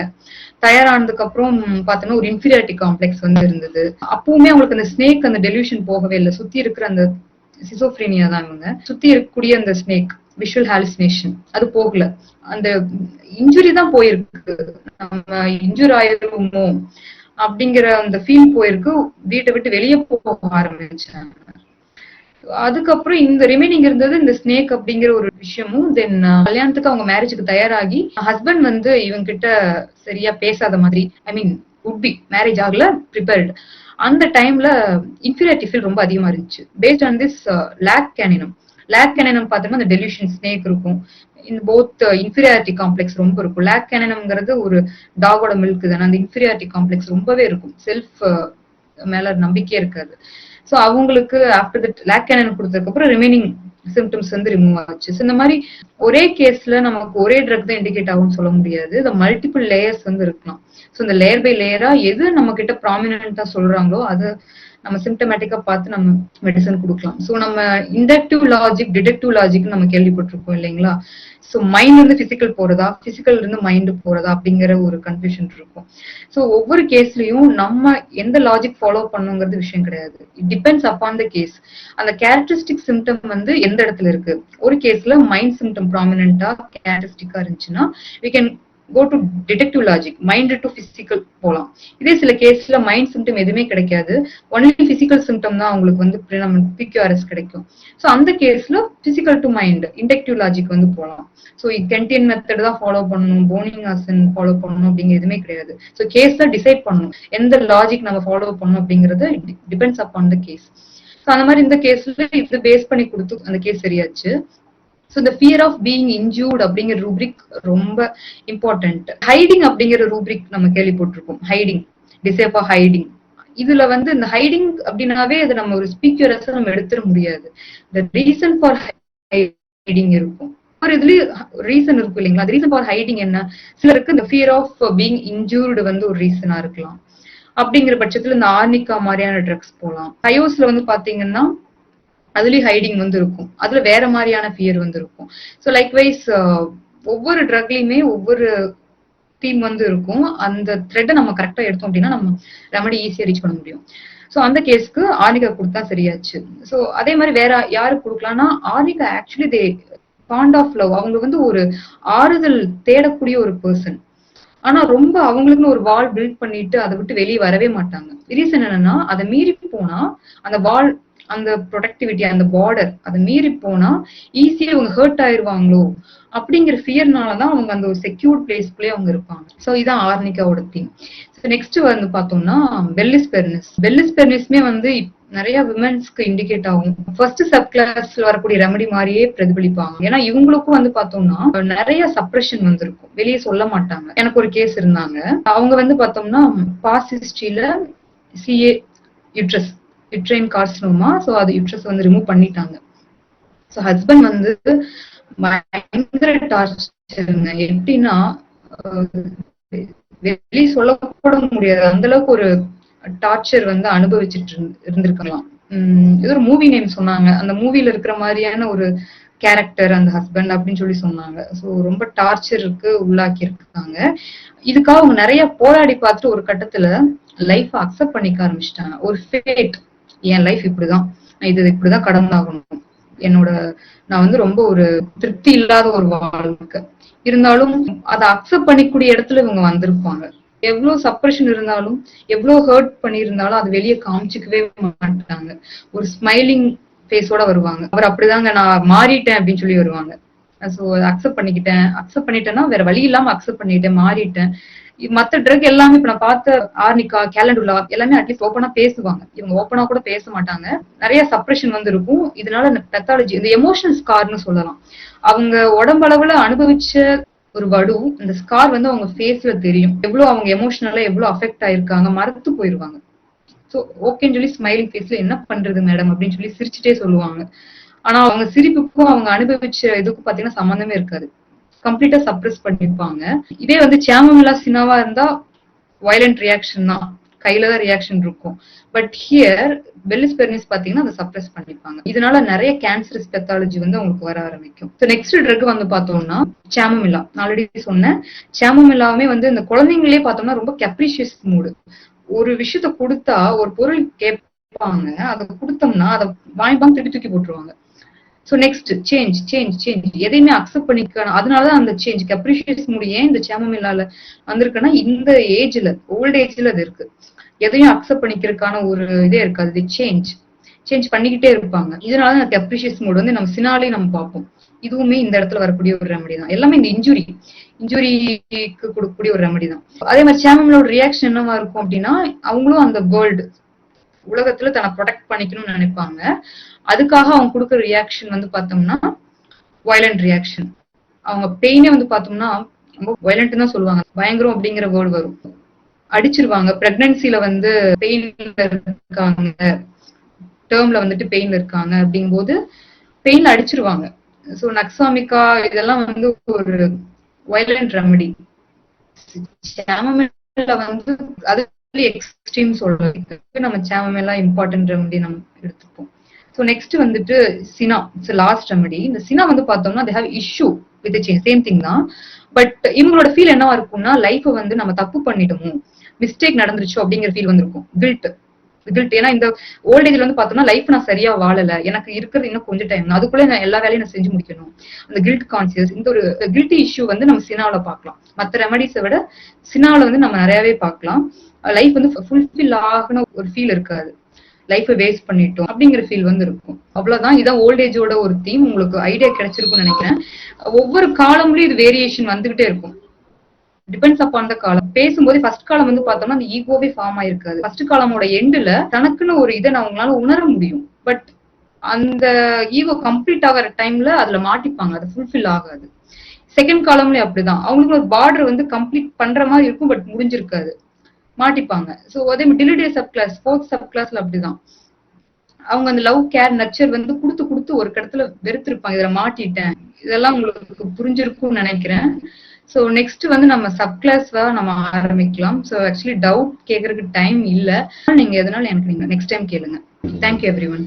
தயாரானதுக்கு அப்புறம் பார்த்தோன்னா ஒரு இன்ஃபீரியாரிட்டி காம்ப்ளெக்ஸ் வந்து இருந்தது. அப்பவுமே அவங்களுக்கு அந்த ஸ்னேக் அந்த டெலியூஷன் போகவே இல்லை. சுத்தி இருக்கிற அந்த சிசோஃப்ரீனியா தான் இவங்க, சுத்தி இருக்கக்கூடிய அந்த ஸ்னேக் விஷுவல் ஹாலுசினேஷன் அது போகல. அந்த இன்ஜுரி தான் போயிருக்கு, நம்ம இன்ஜூர் ஆயிருமோ அப்படிங்கிற அந்த ஃபீல் போயிருக்கு. வீட்டை விட்டு வெளியே போக ஆரம்பிச்சாங்க. அதுக்கப்புறம் இந்த ரிமைனிங் இருந்தது இந்த ஸ்னேக் அப்படிங்கிற ஒரு விஷயமும். தென் கல்யாணத்துக்கு அவங்க மேரேஜுக்கு தயாராகி ஹஸ்பண்ட் வந்து இவங்க கிட்ட சரியா பேசாத மாதிரி, I mean would be marriage ஆகல, ப்ரிப்பேர்டு. அந்த டைம்ல இன்ஃபீரியாரிட்டி ஃபீல் ரொம்ப அதிகமா இருந்துச்சு. Based on this lac caninum. Lac caninum பார்த்தோம்னா அந்த டெலியூஷன் ஸ்னேக் இருக்கும், இந்த போத் இன்ஃபீரியாரிட்டி காம்ப்ளெக்ஸ் ரொம்ப இருக்கும். லேக் கேனினம்ங்கிறது ஒரு டாகோட மில்க் தானே, அந்த இன்ஃபீரியாரிட்டி காம்ப்ளெக்ஸ் ரொம்பவே இருக்கும், செல்ஃப் மேல நம்பிக்கையே இருக்காது. ஸோ அவங்களுக்கு ஆஃப்டர் தட் லேக் கேனினம் கொடுத்ததுக்கு அப்புறம் ரிமைனிங் சிம்டம்ஸ் வந்து ரிமூவ் ஆச்சு. ஸோ இந்த மாதிரி ஒரே கேஸ்ல நமக்கு ஒரே ட்ரக் தான் இண்டிகேட் ஆகும்னு சொல்ல முடியாது. இந்த மல்டிபிள் லேயர்ஸ் வந்து இருக்கலாம். ஸோ இந்த லேயர் பை லேயரா எது நம்ம கிட்ட ப்ராமினென்ட்டா சொல்றாங்களோ அது நம்ம சிம்டமேட்டிக்கா பார்த்து நம்ம மெடிசன் கொடுக்கலாம். ஸோ நம்ம இண்டக்டிவ் லாஜிக், டிடெக்டிவ் லாஜிக் நம்ம கேள்விப்பட்டிருக்கோம் இல்லைங்களா? ஸோ மைண்ட் இருந்து பிசிக்கல் போறதா, பிசிக்கல் இருந்து மைண்டு போறதா அப்படிங்கிற ஒரு கன்ஃபியூஷன் இருக்கும். ஸோ ஒவ்வொரு கேஸ்லயும் நம்ம எந்த லாஜிக் ஃபாலோ பண்ணுங்கிறது விஷயம் கிடையாது. It depends upon the case. அந்த கேரக்டரிஸ்டிக் சிம்டம் வந்து எந்த இடத்துல இருக்கு. ஒரு கேஸ்ல மைண்ட் சிம்டம் ப்ராமினென்ட்டா கேரக்டரிஸ்டிக்கா இருந்துச்சுன்னா we can go to detective logic, mind to physical போலாம். இதே சில கேஸ்ல மைண்ட் சிம்டம் எதுவுமே கிடைக்காது, ஒன்லி பிசிக்கல் சிம்டம் தான் அவங்களுக்கு வந்து பிக்யூஆர்எஸ் கிடைக்கும். ஸோ அந்த கேஸ்ல physical to mind inductive logic வந்து போகலாம். ஸோ கென்டியன் மெத்தட் தான் ஃபாலோ பண்ணணும், போனிங்ஹாசன் ஃபாலோ பண்ணணும் அப்படிங்கிற எதுவுமே கிடையாது. ஸோ கேஸ் தான் டிசைட் பண்ணணும் எந்த லாஜிக் நம்ம ஃபாலோ பண்ணணும் அப்படிங்கிறது depends upon the case. So அந்த மாதிரி இந்த கேஸ்ல இது பேஸ் பண்ணி கொடுத்து அந்த கேஸ் சரியாச்சு. ஸோ இந்த ஃபியர் ஆஃப் பீயிங் இன்ஜூர்ட் அப்படிங்கிற ரூப்ரிக் ரொம்ப இம்பார்ட்டன்ட். ஹைடிங் அப்படிங்கிற ரூப்ரிக் நம்ம கேள்விப்பட்டிருக்கோம். Hiding, desire for hiding. இதுல வந்து இந்த ஹைடிங் அப்படின்னாவே அது நம்ம ஒரு ஸ்பீக்கரஸா நம்ம எடுத்துட முடியாது. இந்த ரீசன் ஃபார் ஹைடிங் இருக்கும், ஒரு இதுலயும் ரீசன் இருக்கும் இல்லைங்களா? அந்த ரீசன் ஃபார் ஹைடிங் என்ன? சிலருக்கு இந்த ஃபியர் ஆஃப் பீயிங் இன்ஜூர்டு வந்து ஒரு ரீசனா இருக்கலாம். அப்படிங்கிற பட்சத்துல இந்த ஆர்னிகா மாதிரியான ட்ரக்ஸ் போகலாம். ஹயோஸ்ல வந்து பாத்தீங்கன்னா அதுலயும் ஹைடிங் வந்து இருக்கும், அதுல வேற மாதிரியான ஃபியர் வந்து இருக்கும். ஸோ லைக்வைஸ் ஒவ்வொரு ட்ரக்லயுமே ஒவ்வொரு தீம் வந்து இருக்கும். அந்த த்ரெட்டை நம்ம கரெக்டா எடுத்தோம் அப்படின்னா நம்ம ரெமடி ஈஸியா ரீச் பண்ண முடியும். ஸோ அந்த கேஸ்க்கு ஆர்னிகா கொடுத்தா சரியாச்சு. ஸோ அதே மாதிரி வேற யாருக்கு கொடுக்கலாம்னா arnica actually the bond of love. அவங்க வந்து ஒரு ஆறுதல் தேடக்கூடிய ஒரு பர்சன். ஆனா ரொம்ப அவங்களுக்குன்னு ஒரு வால் பில்ட் பண்ணிட்டு அதை விட்டு வெளியே வரவே மாட்டாங்க. ரீசன் என்னன்னா அதை மீறி போனா அந்த வால், அந்த ப்ரொடக்டிவிட்டி, அந்த பார்டர் அதை மீறி போனா ஈஸியா இவங்க ஹர்ட் ஆயிருவாங்களோ அப்படிங்கிற ஃபியர்னாலதான் அவங்க அந்த ஒரு செக்யூர் பிளேஸ்க்குள்ளே அவங்க இருப்பாங்க. ஸோ இதான் ஆர்னிகாவோட தீம். நெக்ஸ்ட் வந்து பார்த்தோம்னா பெல்லிஸ் பெர்னிஸ். பெல்லிஸ் பெர்னிஸ்மே வந்து நிறைய விமென்ஸ்க்கு இண்டிகேட் ஆகும். ஃபர்ஸ்ட் சப் கிளாஸ்ல வரக்கூடிய ரெமடி மாதிரியே பிரதிபலிப்பாங்க. ஏன்னா இவங்களுக்கும் வந்து பார்த்தோம்னா நிறைய சப்ரஷன் வந்து இருக்கும், வெளியே சொல்ல மாட்டாங்க. எனக்கு ஒரு கேஸ் இருந்தாங்க, அவங்க வந்து பார்த்தோம்னா பாஸ்ட் ஹிஸ்டரியில CA uterus uterine carcinoma. So அது யூட்ரஸ் வந்து ரிமூவ் பண்ணிட்டாங்க. ஸோ ஹஸ்பண்ட் வந்து பயங்கர டார்ச்சருங்க. எப்படின்னா வெளியே சொல்ல கூட முடியாது, அந்த அளவுக்கு ஒரு டார்ச்சர் வந்து அனுபவிச்சுட்டு இருந்திருக்கலாம். இது ஒரு மூவி நேம் சொன்னாங்க. அந்த மூவில இருக்கிற மாதிரியான ஒரு கேரக்டர் அந்த ஹஸ்பண்ட் அப்படின்னு சொல்லி சொன்னாங்க. ஸோ ரொம்ப டார்ச்சருக்கு உள்ளாக்கி இருக்காங்க. இதுக்காக அவங்க நிறைய போராடி பார்த்துட்டு ஒரு கட்டத்துல லைஃப் அக்செப்ட் பண்ணிக்க ஆரம்பிச்சிட்டாங்க. ஒரு ஃபேட், என் லைஃப் இப்படிதான், இது இப்படிதான் கடந்தாகணும், என்னோட நான் வந்து ரொம்ப ஒரு திருப்தி இல்லாத ஒரு வாழ்க்கை இருந்தாலும் அதை அக்செப்ட் பண்ணிக்கூடிய இடத்துல இவங்க வந்திருப்பாங்க. எவ்வளவு சப்ரஷன் இருந்தாலும், எவ்வளவு ஹர்ட் பண்ணியிருந்தாலும் அது வெளியே காமிச்சுக்கவே மாட்டாங்க. ஒரு ஸ்மைலிங் ஃபேஸோட வருவாங்க. அவர் அப்படிதாங்க, நான் மாறிட்டேன் அப்படின்னு சொல்லி வருவாங்க. சோ அக்செப்ட் பண்ணிட்டேன்னா வேற வழி இல்லாம அக்செப்ட் பண்ணிட்டேன், மாறிட்டேன். மத்த ட்ரக் எல்லாமே இப்ப நான் பார்த்த ஆர்னிகா, கேலண்டுலா எல்லாமே அட்லீஸ்ட் ஓப்பனா பேசுவாங்க. இவங்க ஓப்பனா கூட பேச மாட்டாங்க. நிறைய சப்ரஷன் வந்து இருக்கும். இதனால இந்த பெத்தாலஜி, இந்த எமோஷனல் ஸ்கார்னு சொல்லலாம். அவங்க உடம்பளவுல அனுபவிச்ச ஒரு வடு, இந்த ஸ்கார் வந்து அவங்க ஃபேஸ்ல தெரியும். எவ்வளவு அவங்க எமோஷனலா எவ்வளவு அஃபெக்ட் ஆயிருக்காங்க, மறத்து போயிருவாங்க. சோ ஓகேன்னு சொல்லி ஸ்மைலிங் ஃபேஸ்ல என்ன பண்றது மேடம் அப்படின்னு சொல்லி சிரிச்சுட்டே சொல்லுவாங்க. ஆனா அவங்க சிரிப்புக்கும் அவங்க அனுபவிச்ச இதுக்கும் பாத்தீங்கன்னா சம்பந்தமே இருக்காது. கம்ப்ளீட்டா சப்ரஸ் பண்ணிருப்பாங்க. இதே வந்து சாமமிலா சினாவா இருந்தா வயலண்ட் ரியாக்ஷன் தான், கையில தான் ரியாக்ஷன் இருக்கும். பட் ஹியர் பெல்லிஸ் பெர்னிஸ் பாத்தீங்கன்னா அதை சப்ரஸ் பண்ணிப்பாங்க. இதனால நிறைய கேன்சரஸ் பெத்தாலஜி வந்து அவங்களுக்கு வர ஆரம்பிக்கும். நெக்ஸ்ட் ட்ரக் வந்து பார்த்தோம்னா சாமமிலா. ஆல்ரெடி சொன்னேன், சாமமிலாவே வந்து இந்த குழந்தைங்களே பார்த்தோம்னா ரொம்ப கெப்ரிஷியஸ் மூடு. ஒரு விஷயத்த கொடுத்தா, ஒரு பொருள் கேட்பாங்க, அதை கொடுத்தோம்னா அதை வாங்கிப்பாங்க, திருப்பி தூக்கி போட்டுருவாங்க. So next change change change, எதையுமே அக்செப்ட் பண்ணிக்கணும். அதனாலதான் அந்த சேஞ்ச் கப்ரிஷியஸ் மூடு ஏன் இந்த சாமமிலால வந்திருக்குன்னா, இந்த ஏஜ்ல, ஓல்ட் ஏஜ்ல அது இருக்கு. எதையும் அக்செப்ட் பண்ணிக்கிறதுக்கான ஒரு இதே இருக்காது. சேஞ்ச் சேஞ்ச் பண்ணிக்கிட்டே இருப்பாங்க. இதனால கப்ரிஷியஸ் மூடு வந்து நம்ம சினாலே நம்ம பார்ப்போம். இதுவுமே இந்த இடத்துல வரக்கூடிய ஒரு ரெமடி தான். எல்லாமே இந்த இன்ஜுரிக்கு கொடுக்கக்கூடிய ஒரு ரெமடி தான். அதே மாதிரி சாமமிலோட ரியாக்ஷன் என்னவா இருக்கும் அப்படின்னா, அவங்களும் அந்த வேர்ல்டு உலகத்துல தன்னை ப்ரொடெக்ட் பண்ணிக்கணும்னு நினைப்பாங்க. அதுக்காக அவங்க கொடுக்குற ரியாக்ஷன் வந்து பார்த்தோம்னா வயலண்ட் ரியாக்ஷன். அவங்க பெயினே வந்து பார்த்தோம்னா ரொம்ப வயலண்ட் தான் சொல்லுவாங்க. பயங்கரம் அப்படிங்கிற வேர்டு வரும். அடிச்சிருவாங்க. பிரெக்னன்சில வந்து பெயின்ல இருக்காங்க, டேர்ம்ல வந்துட்டு பெயின்ல இருக்காங்க அப்படிங்கும்போது பெயின்ல அடிச்சிருவாங்க. சோ நக்ஸாமிகா இதெல்லாம் வந்து ஒரு வயலண்ட் ரெமடி. சாமமிலா வந்து அது எக்ஸ்ட்ரீம் சொல்றது, நம்ம சாமமிலா இம்பார்ட்டன்ட் ரெமடி நம்ம எடுத்துப்போம். ஸோ நெக்ஸ்ட் வந்துட்டு சினா, இட்ஸ் லாஸ்ட் ரெமடி. இந்த சினா வந்து பார்த்தோம்னா they have issue with change, same thing தான். பட் இவங்களோட ஃபீல் என்னவா இருக்கும்னா, லைஃப் வந்து நம்ம தப்பு பண்ணிட்டோமோ, மிஸ்டேக் நடந்துருச்சோ அப்படிங்கிற ஃபீல் வந்து இருக்கும். கில்ட். ஏன்னா இந்த ஓல்ட் ஏஜ்ல வந்து பார்த்தோம்னா லைஃப் நான் சரியா வாழல, எனக்கு இருக்கிறது இன்னும் கொஞ்சம் டைம், அதுக்குள்ள நான் எல்லா வேலையும் நான் செஞ்சு முடிக்கணும். அந்த கில்ட் கான்சியஸ், இந்த ஒரு கில்ட்டி இஷ்யூ வந்து நம்ம சினாவில பார்க்கலாம். மற்ற ரெமடிஸை விட சினாவில வந்து நம்ம நிறையவே பார்க்கலாம். லைஃப் வந்து ஃபுல்ஃபில் ஆகின ஒரு ஃபீல் இருக்காது, லைஃப் வேஸ்ட் பண்ணிட்டோம் அப்படிங்கிற ஃபீல் வந்து இருக்கும். அவ்வளவுதான். இதான் ஓல்ட் ஏஜோட ஒரு தீம். உங்களுக்கு ஐடியா கிடைச்சிருக்கும்னு நினைக்கிறேன். ஒவ்வொரு காலம்லயும் இது வேரியேஷன் வந்துகிட்டே இருக்கும். டிபெண்ட்ஸ் அப்பான் த காலம். பேசும்போது ஃபர்ஸ்ட் காலம் வந்து பார்த்தோம்னா அந்த ஈகோவே ஃபார்ம் ஆயிருக்காது. ஃபர்ஸ்ட் காலமோட எண்டுல தனக்குன்னு ஒரு இதை நான் உங்களால உணர முடியும். பட் அந்த ஈகோ கம்ப்ளீட் ஆகிற டைம்ல அதுல மாட்டிப்பாங்க, அது ஃபுல்ஃபில் ஆகாது. செகண்ட் காலம்லயும் அப்படிதான். அவங்களுக்கு ஒரு பார்டர் வந்து கம்ப்ளீட் பண்ற மாதிரி இருக்கும், பட் முடிஞ்சிருக்காது, மாட்டிப்பாங்க. சோ அதே மாதிரி டிலிடே சப் கிளாஸ், ஃபோர்த் சப் கிளாஸ்ல அப்படிதான். அவங்க அந்த லவ் கேர் நர்ச்சர் வந்து கொடுத்து கொடுத்து ஒரு இடத்துல வெறுத்திருப்பாங்க, இதுல மாட்டிட்டேன். இதெல்லாம் உங்களுக்கு புரிஞ்சிருக்கும்னு நினைக்கிறேன். ஸோ நெக்ஸ்ட் வந்து நம்ம சப் கிளாஸ்வா நம்ம ஆரம்பிக்கலாம். ஸோ ஆக்சுவலி டவுட் கேட்கறதுக்கு டைம் இல்லை, நீங்க எதனால எனக்கு நீங்க நெக்ஸ்ட் டைம் கேளுங்க. Thank you every one.